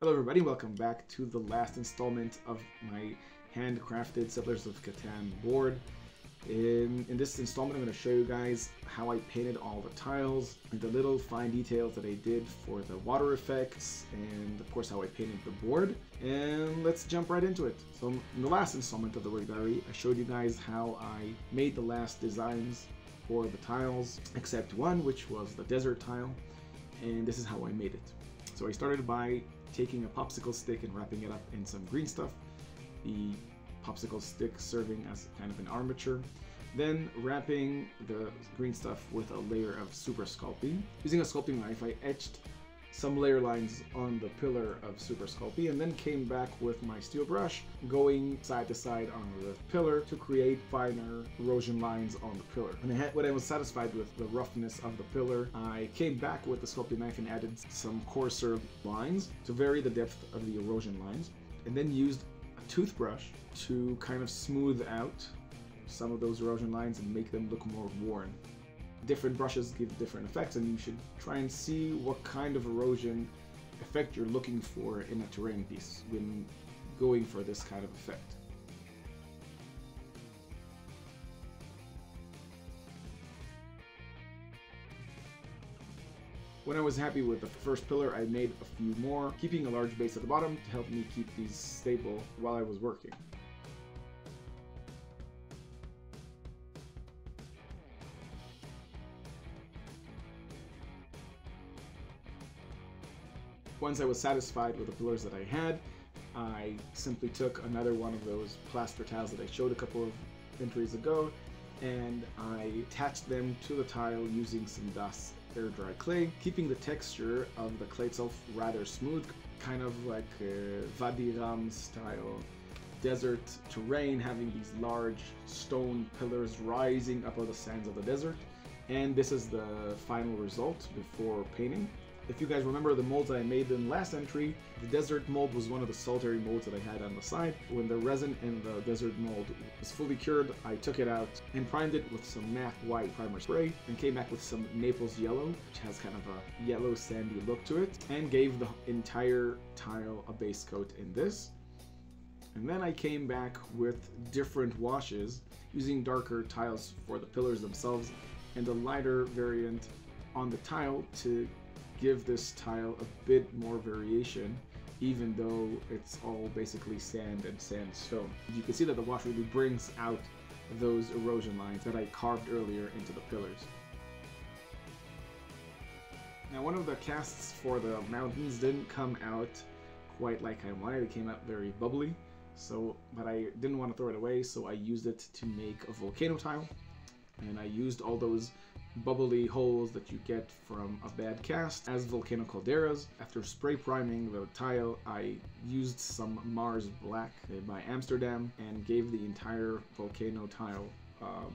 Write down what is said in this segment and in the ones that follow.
Hello everybody, welcome back to the last installment of my handcrafted Settlers of Catan board. In this installment I'm going to show you guys how I painted all the tiles, and the little fine details that I did for the water effects, and of course how I painted the board. And let's jump right into it. So in the last installment of the Rig Diary, I showed you guys how I made the last designs for the tiles, except one, which was the desert tile, and this is how I made it. So I started by taking a popsicle stick and wrapping it up in some green stuff, the popsicle stick serving as kind of an armature, then wrapping the green stuff with a layer of super sculpting. Using a sculpting knife, I etched some layer lines on the pillar of super sculpting, and then came back with my steel brush, going side to side on the pillar to create finer erosion lines on the pillar. When I was satisfied with the roughness of the pillar, I came back with the sculpting knife and added some coarser lines to vary the depth of the erosion lines, and then used a toothbrush to kind of smooth out some of those erosion lines and make them look more worn. Different brushes give different effects, and you should try and see what kind of erosion effect you're looking for in a terrain piece when going for this kind of effect. When I was happy with the first pillar, I made a few more, keeping a large base at the bottom to help me keep these stable while I was working. Once I was satisfied with the pillars that I had, I simply took another one of those plaster tiles that I showed a couple of entries ago, and I attached them to the tile using some Das air dry clay, keeping the texture of the clay itself rather smooth, kind of like Wadi Ram style desert terrain, having these large stone pillars rising up out of the sands of the desert. And this is the final result before painting. If you guys remember the molds that I made in the last entry, the desert mold was one of the solitary molds that I had on the side. When the resin in the desert mold was fully cured, I took it out and primed it with some matte white primer spray, and came back with some Naples yellow, which has kind of a yellow sandy look to it, and gave the entire tile a base coat in this. And then I came back with different washes, using darker tiles for the pillars themselves and a lighter variant on the tile to give this tile a bit more variation, even though it's all basically sand and sandstone. You can see that the wash really brings out those erosion lines that I carved earlier into the pillars. Now, one of the casts for the mountains didn't come out quite like I wanted. It came out very bubbly, but I didn't want to throw it away, so I used it to make a volcano tile. And I used all those bubbly holes that you get from a bad cast as volcano calderas. After spray priming the tile, I used some Mars Black by Amsterdam and gave the entire volcano tile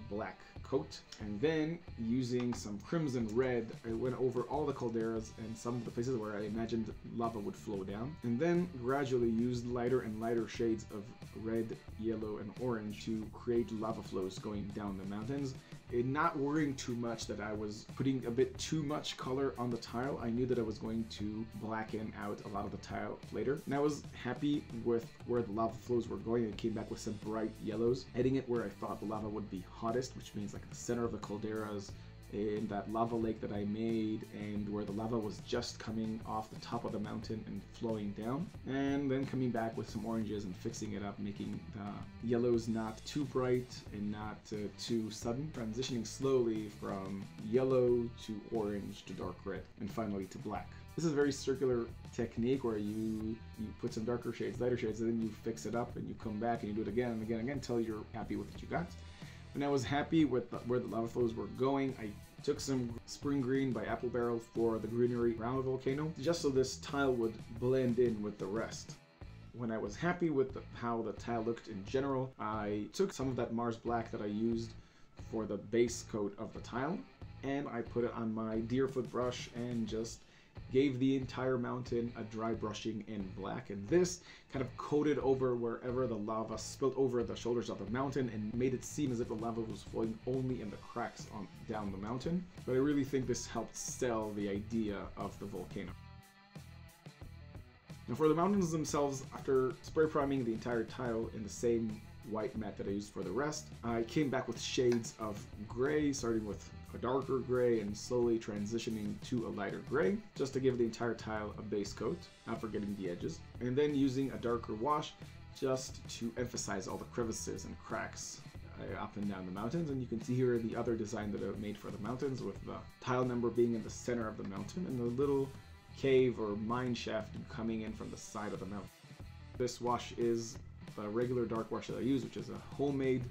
black coat. And then, using some crimson red, I went over all the calderas and some of the places where I imagined lava would flow down, and then gradually used lighter and lighter shades of red, yellow, and orange to create lava flows going down the mountains. And not worrying too much that I was putting a bit too much color on the tile. I knew that I was going to blacken out a lot of the tile later, and I was happy with where the lava flows were going. I came back with some bright yellows, heading it where I thought the lava would be hottest, which means like the center of the calderas in that lava lake that I made, and where the lava was just coming off the top of the mountain and flowing down, and then coming back with some oranges and fixing it up, making the yellows not too bright and not too sudden, transitioning slowly from yellow to orange to dark red, and finally to black. This is a very circular technique where you put some darker shades, lighter shades, and then you fix it up, and you come back and you do it again and again and again until you're happy with what you got. When I was happy with where the lava flows were going, I took some spring green by Apple Barrel for the greenery around the volcano, just so this tile would blend in with the rest. When I was happy with how the tile looked in general, I took some of that Mars Black that I used for the base coat of the tile, and I put it on my Deerfoot brush and just gave the entire mountain a dry brushing in black, and this kind of coated over wherever the lava spilled over the shoulders of the mountain and made it seem as if the lava was flowing only in the cracks down the mountain. But I really think this helped sell the idea of the volcano. Now for the mountains themselves, after spray priming the entire tile in the same white matte that I used for the rest, I came back with shades of gray, starting with a darker gray and slowly transitioning to a lighter gray, just to give the entire tile a base coat, not forgetting the edges, and then using a darker wash just to emphasize all the crevices and cracks up and down the mountains. And you can see here the other design that I made for the mountains, with the tile number being in the center of the mountain and the little cave or mine shaft coming in from the side of the mountain. This wash is the regular dark wash that I use, which is a homemade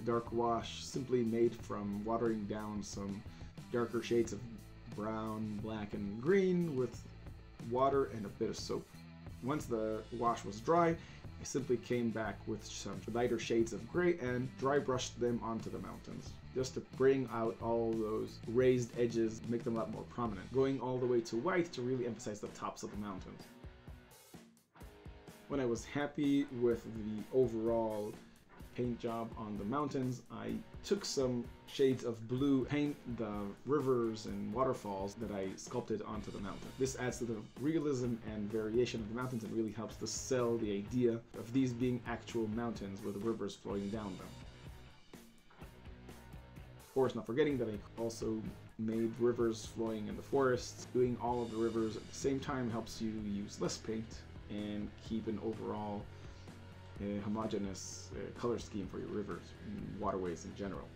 dark wash, simply made from watering down some darker shades of brown, black, and green with water and a bit of soap. Once the wash was dry, I simply came back with some lighter shades of gray and dry brushed them onto the mountains, just to bring out all those raised edges, make them a lot more prominent, going all the way to white to really emphasize the tops of the mountains. When I was happy with the overall paint job on the mountains, I took some shades of blue, paint the rivers and waterfalls that I sculpted onto the mountain. This adds to the realism and variation of the mountains and really helps to sell the idea of these being actual mountains with rivers flowing down them. Of course, not forgetting that I also made rivers flowing in the forests. Doing all of the rivers at the same time helps you use less paint and keep an overall homogeneous color scheme for your rivers and waterways in general.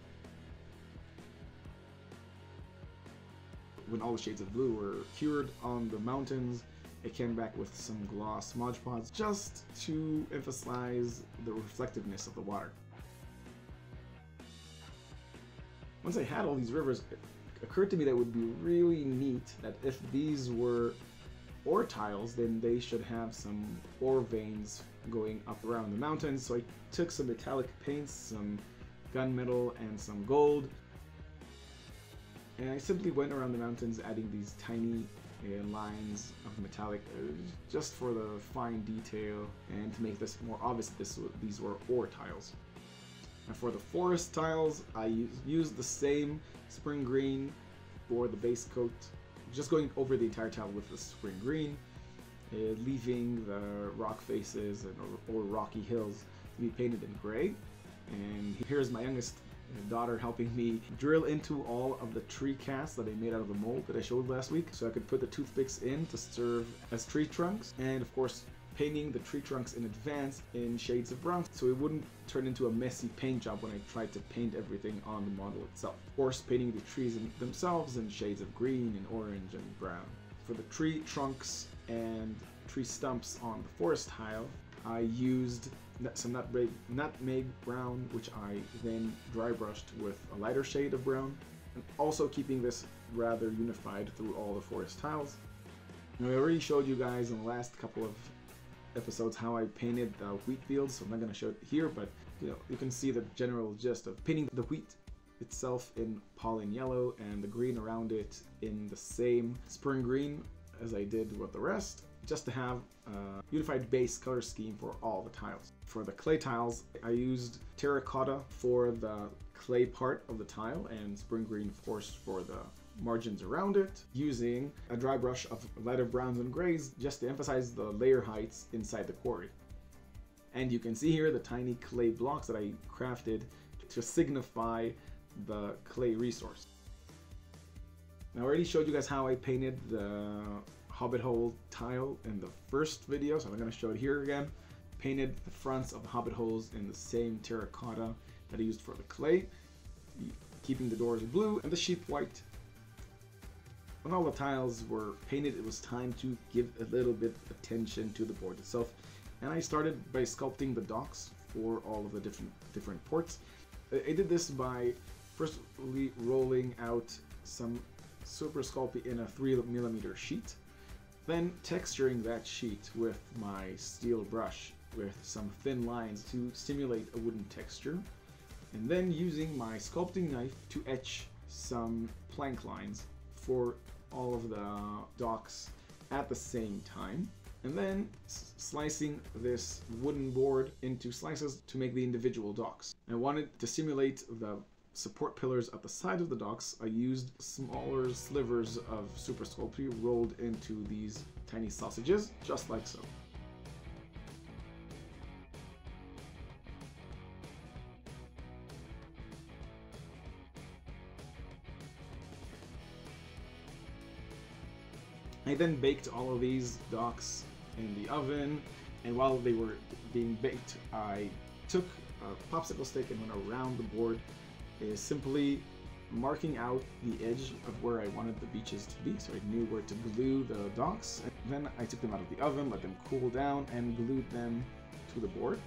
When all the shades of blue were cured on the mountains, I came back with some gloss Mod Podge just to emphasize the reflectiveness of the water. Once I had all these rivers, it occurred to me that it would be really neat that if these were ore tiles, then they should have some ore veins going up around the mountains. So I took some metallic paints, some gunmetal, and some gold, and I simply went around the mountains adding these tiny lines of metallic just for the fine detail and to make this more obvious that these were ore tiles. And for the forest tiles, I used the same spring green for the base coat, just going over the entire tile with the spring green, leaving the rock faces or rocky hills to be painted in gray. And here's my youngest daughter helping me drill into all of the tree casts that I made out of the mold that I showed last week, so I could put the toothpicks in to serve as tree trunks, and of course painting the tree trunks in advance in shades of brown so it wouldn't turn into a messy paint job when I tried to paint everything on the model itself. Of course, painting the trees themselves in shades of green and orange and brown. For the tree trunks and tree stumps on the forest tile, I used some nutmeg brown, which I then dry brushed with a lighter shade of brown, and also keeping this rather unified through all the forest tiles. Now, I already showed you guys in the last couple of episodes how I painted the wheat fields, so I'm not going to show it here, but you can see the general gist of painting the wheat itself in pollen yellow and the green around it in the same spring green as I did with the rest, just to have a unified base color scheme for all the tiles. For the clay tiles, I used terracotta for the clay part of the tile and spring green, of course, for the margins around it, using a dry brush of lighter browns and grays just to emphasize the layer heights inside the quarry. And you can see here the tiny clay blocks that I crafted to signify the clay resource. Now, I already showed you guys how I painted the hobbit hole tile in the first video, so I'm going to show it here again. Painted the fronts of the hobbit holes in the same terracotta that I used for the clay, keeping the doors blue and the sheep white. When all the tiles were painted, it was time to give a little bit of attention to the board itself, and I started by sculpting the docks for all of the different ports. I did this by firstly rolling out some Super Sculpey in a 3mm sheet, then texturing that sheet with my steel brush with some thin lines to simulate a wooden texture, and then using my sculpting knife to etch some plank lines for all of the docks at the same time, and then slicing this wooden board into slices to make the individual docks. I wanted to simulate the support pillars at the side of the docks, I used smaller slivers of Super Sculpey rolled into these tiny sausages, just like so. I then baked all of these docks in the oven, and while they were being baked, I took a popsicle stick and went around the board, simply marking out the edge of where I wanted the beaches to be, so I knew where to glue the docks. And then I took them out of the oven, let them cool down, and glued them to the board.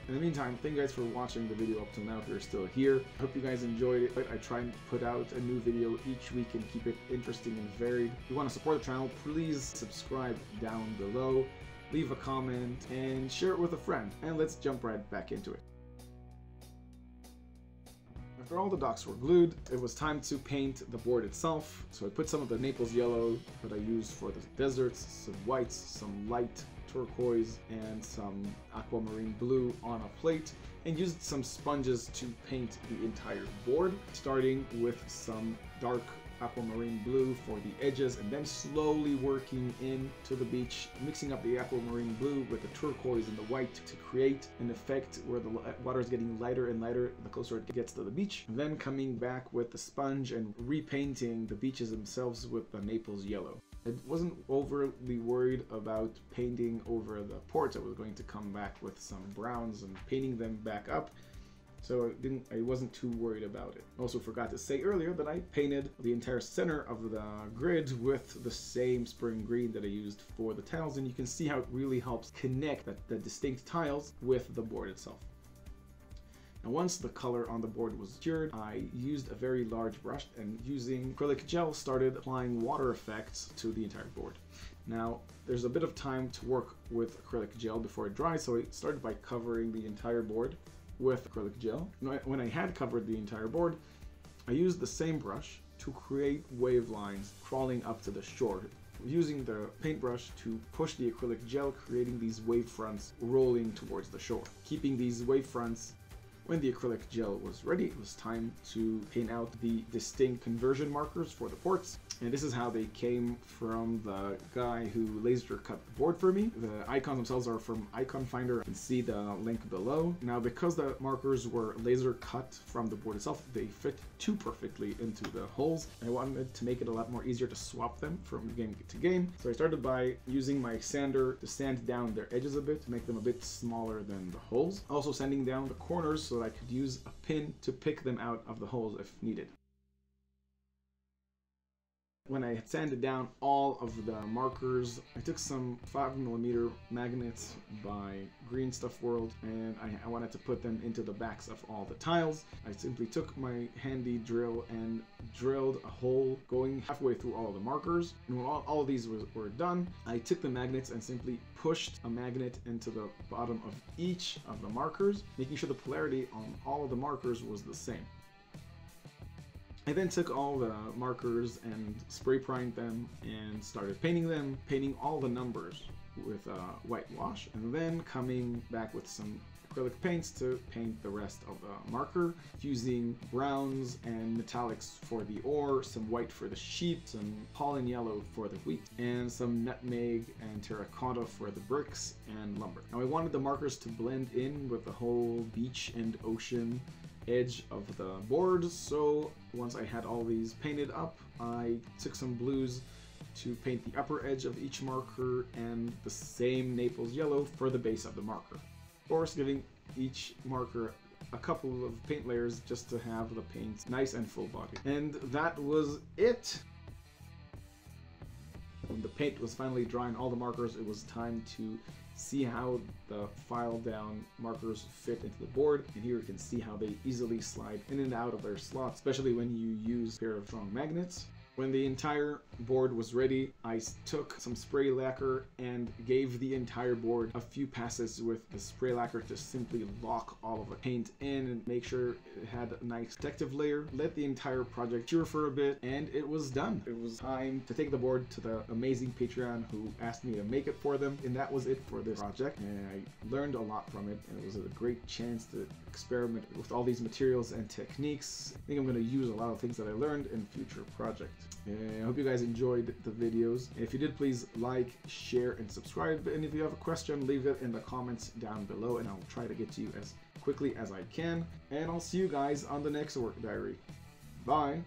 In the meantime, thank you guys for watching the video up till now if you're still here. I hope you guys enjoyed it. I try and put out a new video each week and keep it interesting and varied. If you want to support the channel, please subscribe down below, leave a comment, and share it with a friend. And let's jump right back into it. After all the docks were glued, it was time to paint the board itself. So I put some of the Naples yellow that I used for the deserts, some whites, some light turquoise, and some aquamarine blue on a plate, and used some sponges to paint the entire board, starting with some dark aquamarine blue for the edges and then slowly working into the beach, mixing up the aquamarine blue with the turquoise and the white to create an effect where the water is getting lighter and lighter the closer it gets to the beach, and then coming back with the sponge and repainting the beaches themselves with the Naples yellow. I wasn't overly worried about painting over the ports. I was going to come back with some browns and painting them back up, so I wasn't too worried about it. Also forgot to say earlier that I painted the entire center of the grid with the same spring green that I used for the tiles, and you can see how it really helps connect the distinct tiles with the board itself. And once the color on the board was cured, I used a very large brush and using acrylic gel started applying water effects to the entire board. Now, there's a bit of time to work with acrylic gel before it dries, so I started by covering the entire board with acrylic gel. When I had covered the entire board, I used the same brush to create wave lines crawling up to the shore, using the paintbrush to push the acrylic gel, creating these wave fronts rolling towards the shore. Keeping these wave fronts. When the acrylic gel was ready, it was time to paint out the distinct conversion markers for the ports. And this is how they came from the guy who laser cut the board for me. The icons themselves are from Icon Finder. You can see the link below. Now, because the markers were laser cut from the board itself, they fit too perfectly into the holes. I wanted to make it a lot more easier to swap them from game to game. So I started by using my sander to sand down their edges a bit, to make them a bit smaller than the holes. Also sanding down the corners so that I could use a pin to pick them out of the holes if needed. When I had sanded down all of the markers, I took some 5mm magnets by Green Stuff World, and I wanted to put them into the backs of all the tiles. I simply took my handy drill and drilled a hole going halfway through all of the markers. And when all of these were done, I took the magnets and simply pushed a magnet into the bottom of each of the markers, making sure the polarity on all of the markers was the same. I then took all the markers and spray primed them and started painting them, painting all the numbers with whitewash, and then coming back with some acrylic paints to paint the rest of the marker, using browns and metallics for the ore, some white for the sheep, some pollen yellow for the wheat, and some nutmeg and terracotta for the bricks and lumber. Now I wanted the markers to blend in with the whole beach and ocean edge of the board, so once I had all these painted up, I took some blues to paint the upper edge of each marker and the same Naples yellow for the base of the marker. Of course, giving each marker a couple of paint layers just to have the paint nice and full body. And that was it! When the paint was finally dry on all the markers, it was time to see how the file down markers fit into the board, and here you can see how they easily slide in and out of their slots, especially when you use a pair of strong magnets. When the entire board was ready, I took some spray lacquer and gave the entire board a few passes with the spray lacquer to simply lock all of the paint in and make sure it had a nice protective layer. Let the entire project cure for a bit, and it was done. It was time to take the board to the amazing Patreon who asked me to make it for them, and that was it for this project. And I learned a lot from it, and it was a great chance to experiment with all these materials and techniques. I think I'm going to use a lot of things that I learned in future projects. And I hope you guys enjoyed the videos. If you did, please like, share, and subscribe. And if you have a question, leave it in the comments down below, and I'll try to get to you as quickly as I can. And I'll see you guys on the next work diary. Bye!